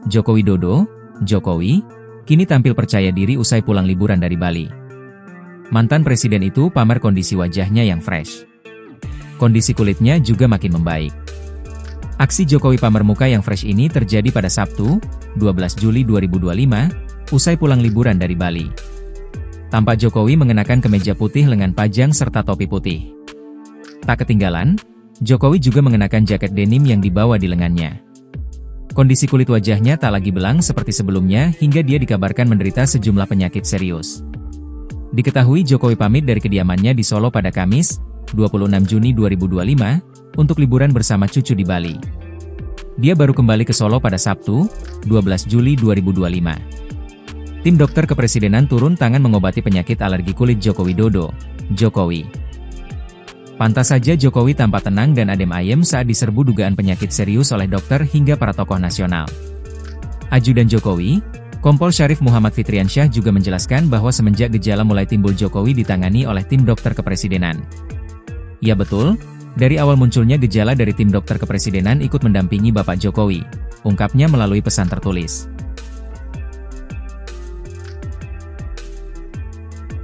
Joko Widodo, Jokowi, kini tampil percaya diri usai pulang liburan dari Bali. Mantan presiden itu pamer kondisi wajahnya yang fresh. Kondisi kulitnya juga makin membaik. Aksi Jokowi pamer muka yang fresh ini terjadi pada Sabtu, 12 Juli 2025, usai pulang liburan dari Bali. Tampak Jokowi mengenakan kemeja putih lengan panjang serta topi putih. Tak ketinggalan, Jokowi juga mengenakan jaket denim yang dibawa di lengannya. Kondisi kulit wajahnya tak lagi belang seperti sebelumnya hingga dia dikabarkan menderita sejumlah penyakit serius. Diketahui Jokowi pamit dari kediamannya di Solo pada Kamis, 26 Juni 2025, untuk liburan bersama cucu di Bali. Dia baru kembali ke Solo pada Sabtu, 12 Juli 2025. Tim dokter kepresidenan turun tangan mengobati penyakit alergi kulit Joko Widodo, Jokowi. Pantas saja Jokowi tampak tenang dan adem ayem saat diserbu dugaan penyakit serius oleh dokter hingga para tokoh nasional. Ajudan Jokowi, Kompol Syarif Muhammad Fitriansyah juga menjelaskan bahwa semenjak gejala mulai timbul Jokowi ditangani oleh tim dokter kepresidenan. Ya betul, dari awal munculnya gejala dari tim dokter kepresidenan ikut mendampingi Bapak Jokowi, ungkapnya melalui pesan tertulis.